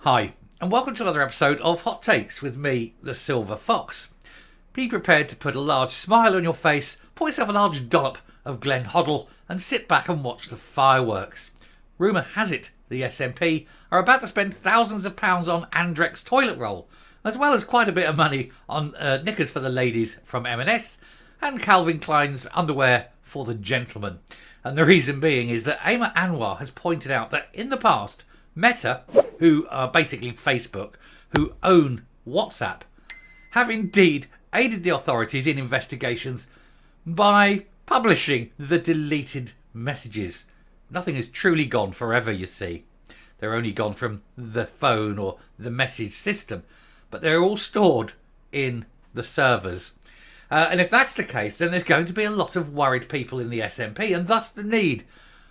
Hi, and welcome to another episode of Hot Takes with me, the Silver Fox. Be prepared to put a large smile on your face, pour yourself a large dollop of Glen Hoddle, and sit back and watch the fireworks. Rumour has it the SNP are about to spend thousands of pounds on Andrex toilet roll, as well as quite a bit of money on knickers for the ladies from M&S and Calvin Klein's underwear for the gentlemen. And the reason being is that Ayman Anwar has pointed out that in the past, Meta, who are basically Facebook, who own WhatsApp, have indeed aided the authorities in investigations by publishing the deleted messages. Nothing is truly gone forever, you see. They're only gone from the phone or the message system, but they're all stored in the servers. And if that's the case, then there's going to be a lot of worried people in the SNP, and thus the need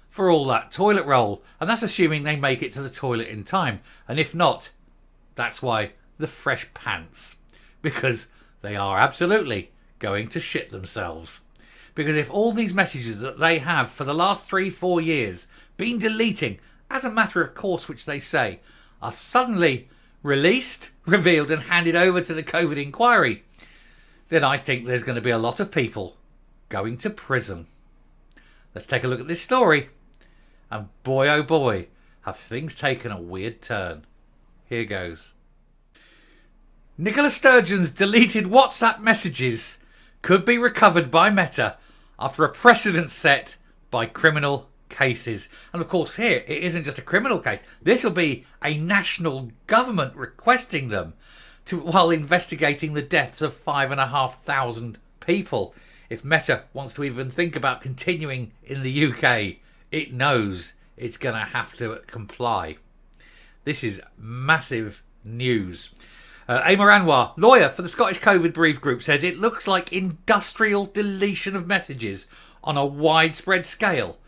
for all that toilet roll. And that's assuming they make it to the toilet in time. And if not, that's why the fresh pants. Because they are absolutely going to shit themselves. Because if all these messages that they have for the last 3-4 years been deleting, as a matter of course, which they say, are suddenly released, revealed and handed over to the COVID inquiry, then I think there's going to be a lot of people going to prison. Let's take a look at this story. And boy, oh boy, have things taken a weird turn. Here goes. Nicola Sturgeon's deleted WhatsApp messages could be recovered by Meta after a precedent set by criminal cases. And of course here, it isn't just a criminal case. This will be a national government requesting them while investigating the deaths of 5,500 people. If Meta wants to even think about continuing in the UK, it knows it's going to have to comply. This is massive news. Ayman Anwar, lawyer for the Scottish COVID Brief Group, says it looks like industrial deletion of messages on a widespread scale.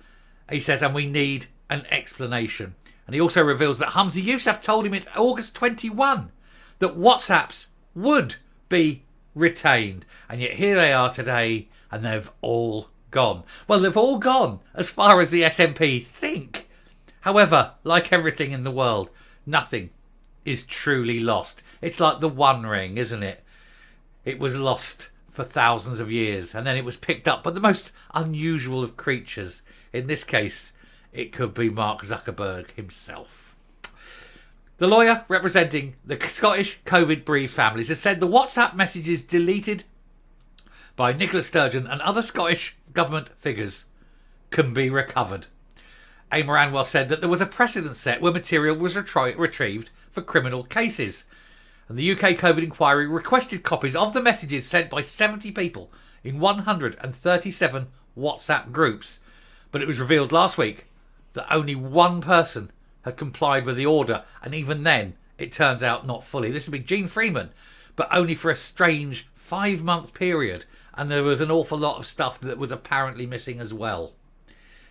He says, and we need an explanation. And he also reveals that Humza Yousaf told him in August 21 that WhatsApps would be retained. And yet here they are today, and they've all gone. Well, they've all gone as far as the SNP think. However, like everything in the world, nothing is truly lost. It's like the One Ring, isn't it? It was lost for thousands of years, and then it was picked up by the most unusual of creatures. In this case, it could be Mark Zuckerberg himself. The lawyer representing the Scottish COVID Brief families has said the WhatsApp messages deleted by Nicola Sturgeon and other Scottish government figures can be recovered. Ayman Anwar said that there was a precedent set where material was retrieved for criminal cases. And the UK COVID inquiry requested copies of the messages sent by 70 people in 137 WhatsApp groups. But it was revealed last week that only one person had complied with the order, and even then, it turns out not fully. This would be Gene Freeman, but only for a strange 5-month period, and there was an awful lot of stuff that was apparently missing as well.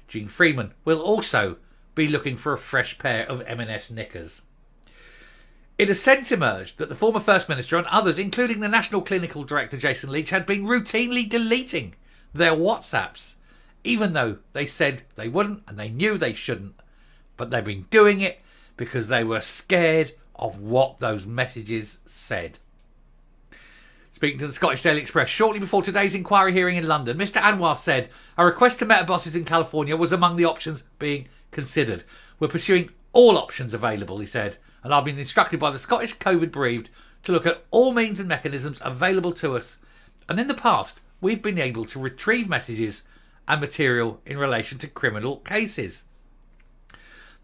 Gene Freeman will also be looking for a fresh pair of M&S knickers. It has since emerged that the former First Minister and others, including the National Clinical Director Jason Leach, had been routinely deleting their WhatsApps, even though they said they wouldn't and they knew they shouldn't. But they've been doing it because they were scared of what those messages said. Speaking to the Scottish Daily Express shortly before today's inquiry hearing in London, Mr Anwar said a request to Meta bosses in California was among the options being considered. We're pursuing all options available, he said, and I've been instructed by the Scottish COVID Briefed to look at all means and mechanisms available to us. And in the past, we've been able to retrieve messages and material in relation to criminal cases.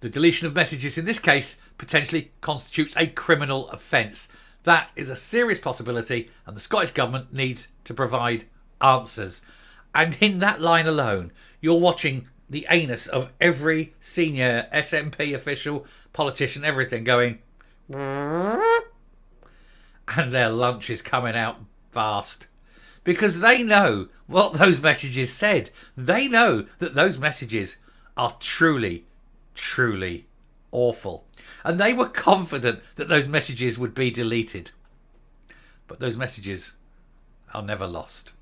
The deletion of messages in this case potentially constitutes a criminal offence. That is a serious possibility, and the Scottish Government needs to provide answers. And in that line alone, you're watching the anus of every senior SNP official, politician, everything going, and their lunch is coming out fast. Because they know what those messages said. They know that those messages are truly awful. And they were confident that those messages would be deleted. But those messages are never lost.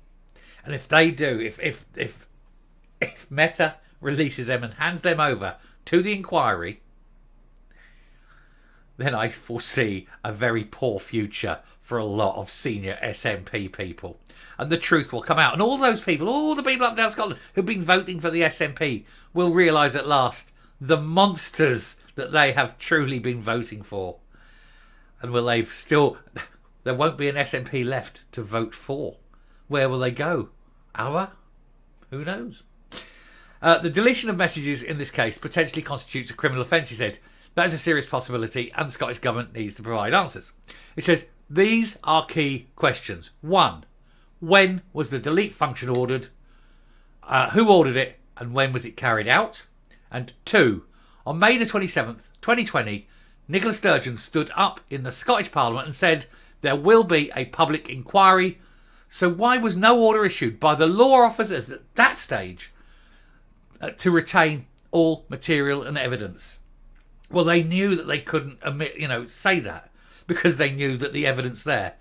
And if they do, if Meta releases them and hands them over to the inquiry, then I foresee a very poor future for a lot of senior SNP people. And the truth will come out. And all those people, all the people up and down Scotland who've been voting for the SNP will realise at last the monsters that they have truly been voting for. And there won't be an SNP left to vote for. Where will they go? Our? Who knows? The deletion of messages in this case potentially constitutes a criminal offence, he said. That is a serious possibility and the Scottish Government needs to provide answers. It says, these are key questions. 1. When was the delete function ordered? Who ordered it and when was it carried out? And 2. On May the 27th, 2020, Nicola Sturgeon stood up in the Scottish Parliament and said there will be a public inquiry. So why was no order issued by the law officers at that stage to retain all material and evidence? Well, they knew that they couldn't say that because they knew that the evidence there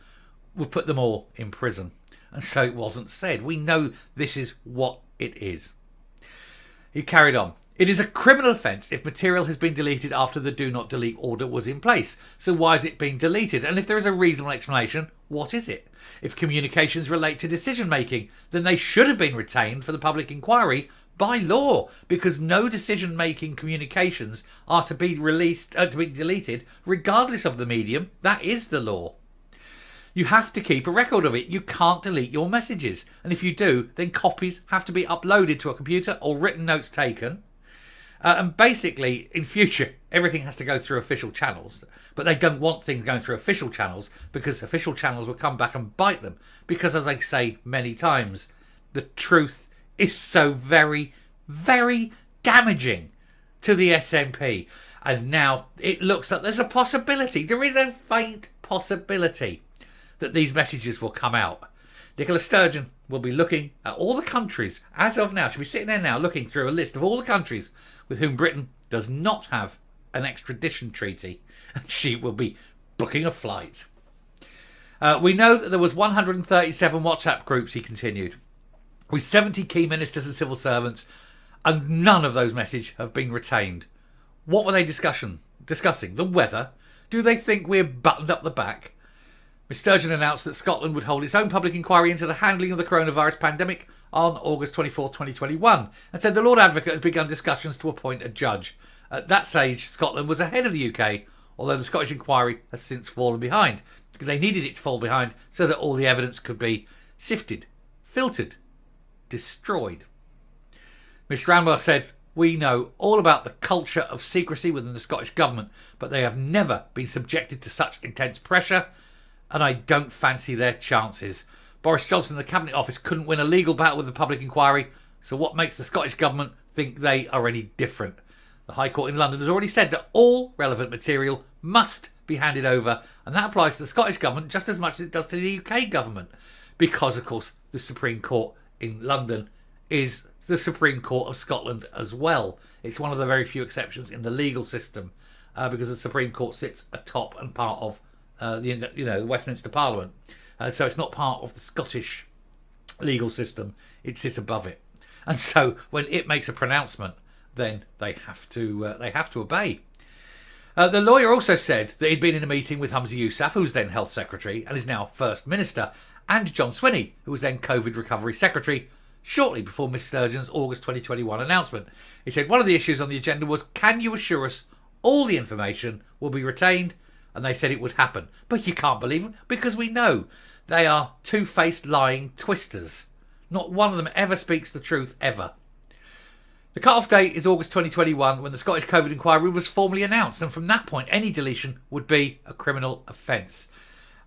would put them all in prison. And so it wasn't said. We know this is what it is. He carried on. It is a criminal offence if material has been deleted after the do not delete order was in place. So why is it being deleted? And if there is a reasonable explanation, what is it? If communications relate to decision making, then they should have been retained for the public inquiry by law, because no decision making communications are to be deleted regardless of the medium. That is the law. You have to keep a record of it. You can't delete your messages. And if you do, then copies have to be uploaded to a computer or written notes taken. And basically, in future, everything has to go through official channels. But they don't want things going through official channels because official channels will come back and bite them. Because, as I say many times, the truth is so very, very damaging to the SNP. And now it looks like there's a possibility. There is a faint possibility that these messages will come out. Nicola Sturgeon will be looking at all the countries as of now. She'll be sitting there now looking through a list of all the countries with whom Britain does not have an extradition treaty, and she will be booking a flight. We know that there was 137 WhatsApp groups, he continued, with 70 key ministers and civil servants, and none of those messages have been retained. What were they discussing? The weather? Do they think we're buttoned up the back? Ms Sturgeon announced that Scotland would hold its own public inquiry into the handling of the coronavirus pandemic on August 24th, 2021, and said the Lord Advocate has begun discussions to appoint a judge. At that stage, Scotland was ahead of the UK, although the Scottish inquiry has since fallen behind, because they needed it to fall behind so that all the evidence could be sifted, filtered, destroyed. Ms Stranwell said, we know all about the culture of secrecy within the Scottish Government, but they have never been subjected to such intense pressure, and I don't fancy their chances. Boris Johnson and the Cabinet Office couldn't win a legal battle with the public inquiry, so what makes the Scottish Government think they are any different? The High Court in London has already said that all relevant material must be handed over, and that applies to the Scottish Government just as much as it does to the UK Government, because, of course, the Supreme Court in London is the Supreme Court of Scotland as well. It's one of the very few exceptions in the legal system, because the Supreme Court sits atop and part of the Westminster Parliament. So it's not part of the Scottish legal system. It sits above it. And so when it makes a pronouncement, then they have to obey. The lawyer also said that he'd been in a meeting with Humza Yousaf, who's then Health Secretary and is now First Minister, and John Swinney, who was then COVID Recovery Secretary, shortly before Miss Sturgeon's August 2021 announcement. He said one of the issues on the agenda was, can you assure us all the information will be retained? And they said it would happen. But you can't believe them, because we know they are two-faced lying twisters. Not one of them ever speaks the truth, ever. The cut-off date is August 2021, when the Scottish COVID inquiry was formally announced, and from that point any deletion would be a criminal offence.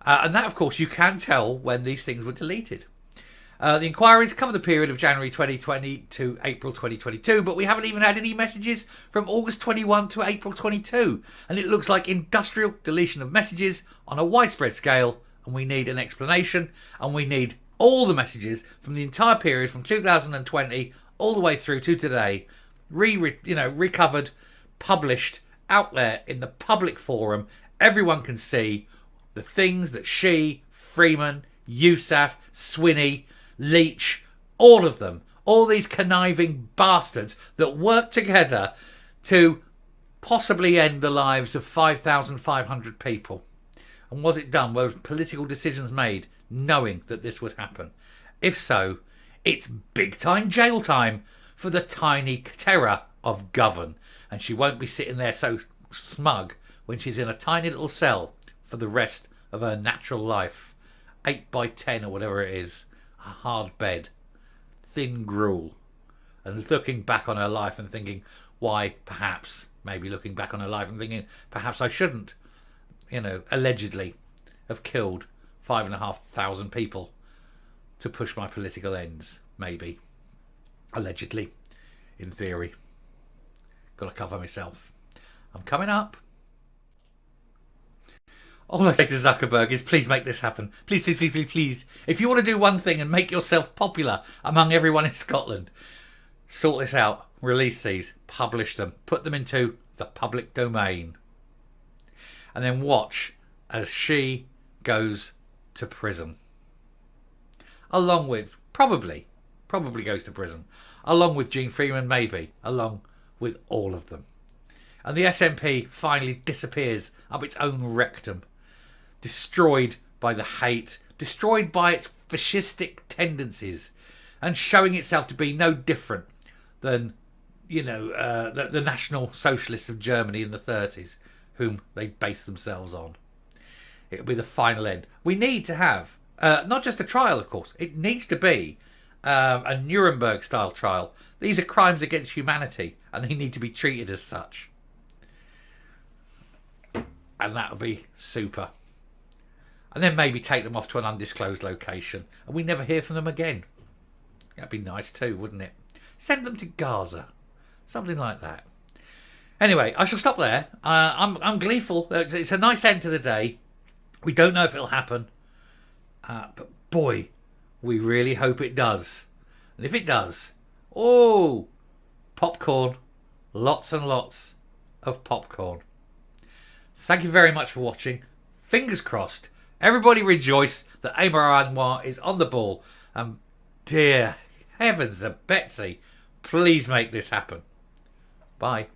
And that, of course, you can tell when these things were deleted. The inquiries cover the period of January 2020 to April 2022, but we haven't even had any messages from August 21 to April 22, and it looks like industrial deletion of messages on a widespread scale, and we need an explanation, and we need all the messages from the entire period from 2020 all the way through to today, recovered, published, out there in the public forum. Everyone can see the things that she, Freeman, Yousaf, Swinney, Leach, all of them, all these conniving bastards that work together to possibly end the lives of 5,500 people. And was it done? Were political decisions made knowing that this would happen? If so, it's big time jail time for the tiny terror of Govan. And she won't be sitting there so smug when she's in a tiny little cell for the rest of her natural life. 8 by 10 or whatever it is. A hard bed. Thin gruel. And looking back on her life and thinking, why perhaps, maybe looking back on her life and thinking, perhaps I shouldn't, allegedly have killed 5,500 people to push my political ends. Maybe. Allegedly. In theory. Got to cover myself. I'm coming up. All I say to Zuckerberg is please make this happen. Please, please, please, please, please. If you want to do one thing and make yourself popular among everyone in Scotland, sort this out. Release these. Publish them. Put them into the public domain. And then watch as she goes to prison. Along with, probably goes to prison. Along with Gene Freeman, maybe. Along with all of them. And the SNP finally disappears up its own rectum. Destroyed by the hate. Destroyed by its fascistic tendencies. And showing itself to be no different than, the National Socialists of Germany in the 30s, whom they based themselves on. It'll be the final end. We need to have, not just a trial, of course. It needs to be a Nuremberg-style trial. These are crimes against humanity, and they need to be treated as such. And that would be super. And then maybe take them off to an undisclosed location, and we never hear from them again. That'd be nice too, wouldn't it? Send them to Gaza. Something like that. Anyway, I shall stop there. I'm gleeful. It's a nice end to the day. We don't know if it'll happen. But boy, we really hope it does. And if it does, popcorn. Lots and lots of popcorn. Thank you very much for watching. Fingers crossed. Everybody rejoice that Amar Anwar is on the ball. Dear heavens of Betsy, please make this happen. Bye.